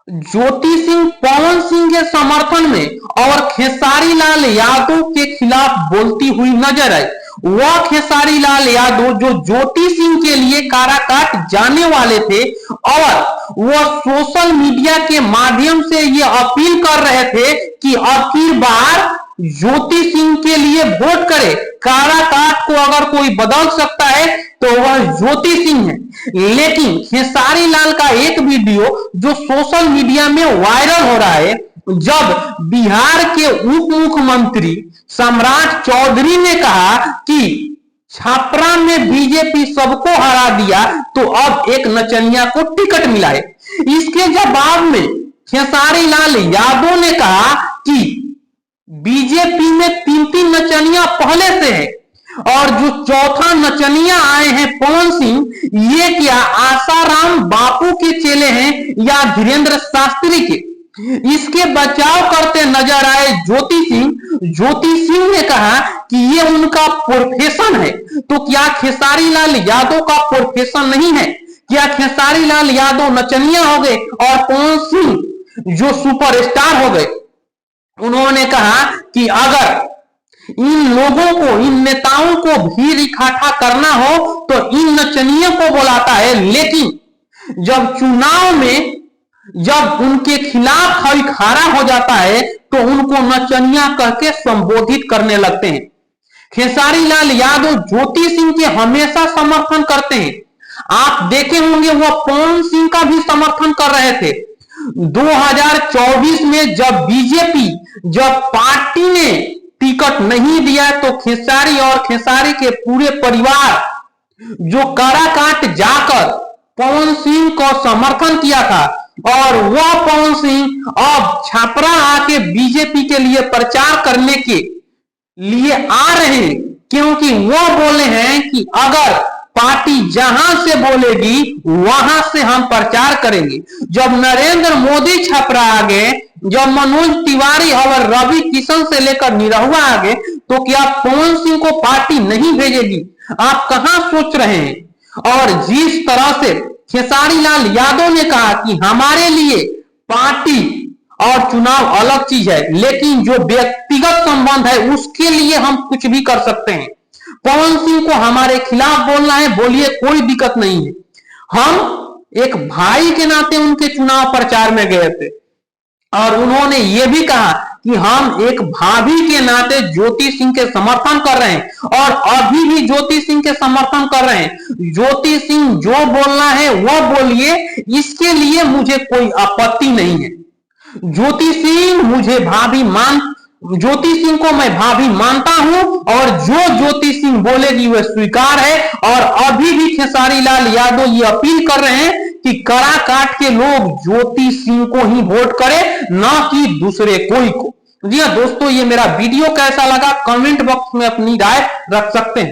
ज्योति सिंह पवन सिंह के समर्थन में और खेसारी लाल यादव के खिलाफ बोलती हुई नजर आई। वह खेसारी लाल यादव जो ज्योति सिंह के लिए काराकाट जाने वाले थे और वह सोशल मीडिया के माध्यम से यह अपील कर रहे थे कि अब की बार ज्योति सिंह के लिए वोट करे। काराकाट को अगर कोई बदल सकता है तो वह ज्योति सिंह है। लेकिन खेसारी लाल का एक वीडियो जो सोशल मीडिया में वायरल हो रहा है, जब बिहार के उप मुख्यमंत्री सम्राट चौधरी ने कहा कि छपरा में बीजेपी सबको हरा दिया तो अब एक नचनिया को टिकट मिला है। इसके जवाब में खेसारी लाल यादव ने कहा कि बीजेपी में तीन नचनिया पहले से है और जो चौथा नचनिया आए हैं पवन सिंह, ये क्या आसाराम बापू के चेले हैं या धीरेन्द्र शास्त्री के। इसके बचाव करते नजर आए ज्योति सिंह। ज्योति सिंह ने कहा कि ये उनका प्रोफेशन है। तो क्या खेसारी लाल यादव का प्रोफेशन नहीं है? क्या खेसारी लाल यादव नचनिया हो गए और पवन सिंह जो सुपरस्टार हो गए? उन्होंने कहा कि अगर इन लोगों को, इन नेताओं को भीड़ इकट्ठा करना हो तो इन नचनियों को बुलाता है, लेकिन जब चुनाव में जब उनके खिलाफ कोई खड़ा हो जाता है तो उनको नचनिया कह के संबोधित करने लगते हैं। खेसारी लाल यादव ज्योति सिंह के हमेशा समर्थन करते हैं। आप देखे होंगे वह पवन सिंह का भी समर्थन कर रहे थे। 2024 में जब बीजेपी, जब पार्टी ने टिकट नहीं दिया तो खेसारी और खेसारी के पूरे परिवार जो काराकाट जाकर पवन सिंह को समर्थन किया था और वह पवन सिंह अब छपरा आके बीजेपी के लिए प्रचार करने के लिए आ रहे हैं, क्योंकि वह बोले हैं कि अगर पार्टी जहां से बोलेगी वहां से हम प्रचार करेंगे। जब नरेंद्र मोदी छपरा आ गए, जब मनोज तिवारी और रवि किशन से लेकर निरहुआ आ गए, तो क्या पवन सिंह को पार्टी नहीं भेजेगी? आप कहां सोच रहे हैं? और जिस तरह से खेसारी लाल यादव ने कहा कि हमारे लिए पार्टी और चुनाव अलग चीज है, लेकिन जो व्यक्तिगत संबंध है उसके लिए हम कुछ भी कर सकते हैं। पवन सिंह को हमारे खिलाफ बोलना है, बोलिए, कोई दिक्कत नहीं है। हम एक भाई के नाते उनके चुनाव प्रचार में गए थे और उन्होंने ये भी कहा कि हम एक भाभी के नाते ज्योति सिंह के समर्थन कर रहे हैं और अभी भी ज्योति सिंह के समर्थन कर रहे हैं। ज्योति सिंह जो बोलना है वो बोलिए, इसके लिए मुझे कोई आपत्ति नहीं है। ज्योति सिंह को मैं भाभी मानता हूं और जो ज्योति सिंह बोलेगी वह स्वीकार है। और अभी भी खेसारी लाल यादव ये अपील कर रहे हैं कि काराकाट के लोग ज्योति सिंह को ही वोट करें, ना कि दूसरे कोई को। जी हाँ दोस्तों, ये मेरा वीडियो कैसा लगा कमेंट बॉक्स में अपनी राय रख सकते हैं।